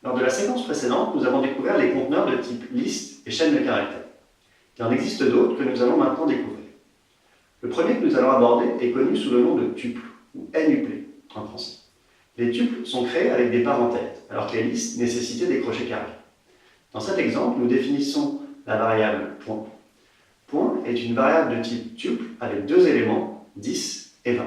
Lors de la séquence précédente, nous avons découvert les conteneurs de type liste et chaîne de caractères. Il en existe d'autres que nous allons maintenant découvrir. Le premier que nous allons aborder est connu sous le nom de tuple, ou NUP en français. Les tuples sont créés avec des parenthèses, alors que les listes nécessitaient des crochets carrés. Dans cet exemple, nous définissons la variable point. Point est une variable de type tuple avec deux éléments, 10 et 20.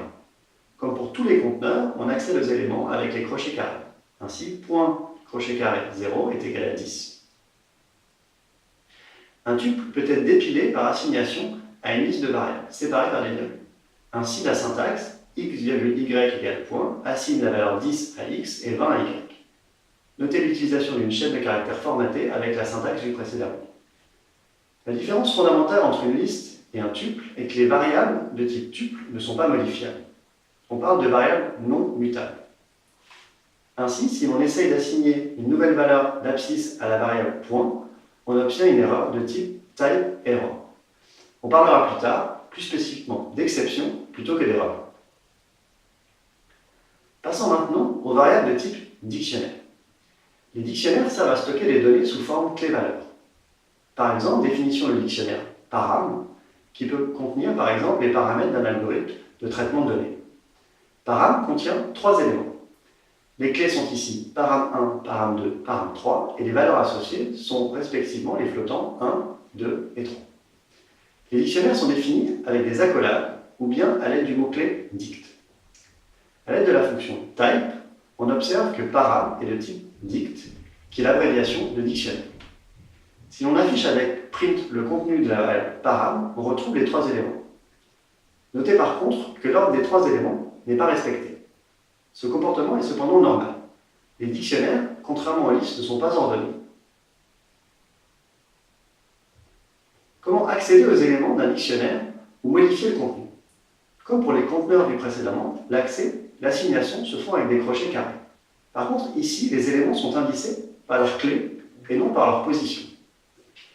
Comme pour tous les conteneurs, on accède aux éléments avec les crochets carrés. Ainsi, point crochet carré 0 est égal à 10. Un tuple peut être dépilé par assignation à une liste de variables, séparées par des virgules. Ainsi, la syntaxe x, y égale point assigne la valeur 10 à x et 20 à y. Notez l'utilisation d'une chaîne de caractères formatée avec la syntaxe du précédent. La différence fondamentale entre une liste et un tuple est que les variables de type tuple ne sont pas modifiables. On parle de variables non mutables. Ainsi, si l'on essaye d'assigner une nouvelle valeur d'abscisse à la variable point, on obtient une erreur de type type_error. On parlera plus tard, plus spécifiquement, d'exception plutôt que d'erreur. Passons maintenant aux variables de type dictionnaire. Les dictionnaires servent à stocker des données sous forme clé-valeur. Par exemple, définition du dictionnaire param, qui peut contenir par exemple les paramètres d'un algorithme de traitement de données. Param contient trois éléments. Les clés sont ici param1, param2, param3, et les valeurs associées sont respectivement les flottants 1, 2 et 3. Les dictionnaires sont définis avec des accolades ou bien à l'aide du mot-clé dict. À l'aide de la fonction type, on observe que param est de type dict, qui est l'abréviation de dictionnaire. Si l'on affiche avec print le contenu de la variable param, on retrouve les trois éléments. Notez par contre que l'ordre des trois éléments n'est pas respecté. Ce comportement est cependant normal. Les dictionnaires, contrairement aux listes, ne sont pas ordonnés. Comment accéder aux éléments d'un dictionnaire ou modifier le contenu? Comme pour les conteneurs du précédemment, l'assignation se font avec des crochets carrés. Par contre, ici, les éléments sont indicés par leur clé et non par leur position.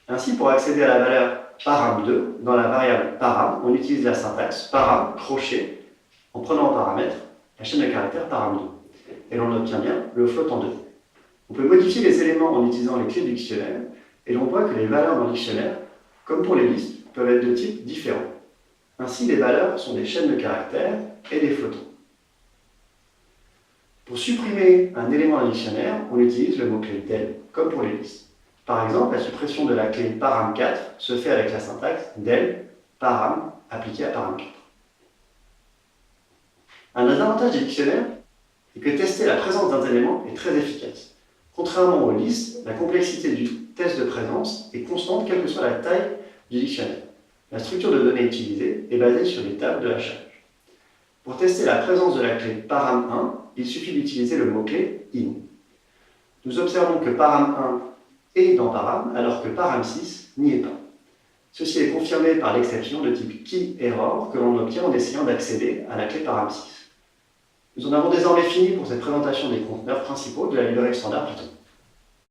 Ainsi, pour accéder à la valeur param2, dans la variable param, on utilise la syntaxe param crochet en prenant en paramètre la chaîne de caractères param2. Et l'on obtient bien le float en 2. On peut modifier les éléments en utilisant les clés du dictionnaire, et l'on voit que les valeurs dans le dictionnaire, comme pour les listes, peuvent être de types différents. Ainsi, les valeurs sont des chaînes de caractères et des flottants. Pour supprimer un élément d'un dictionnaire, on utilise le mot-clé del, comme pour les listes. Par exemple, la suppression de la clé param4 se fait avec la syntaxe del param appliquée à param4. Un des avantages des dictionnaires est que tester la présence d'un élément est très efficace. Contrairement aux listes, la complexité du test de présence est constante quelle que soit la taille du dictionnaire. La structure de données utilisée est basée sur les tables de hachage. Pour tester la présence de la clé param1, il suffit d'utiliser le mot-clé in. Nous observons que param1 est dans param, alors que param6 n'y est pas. Ceci est confirmé par l'exception de type key_error que l'on obtient en essayant d'accéder à la clé param6. Nous en avons désormais fini pour cette présentation des conteneurs principaux de la librairie standard Python.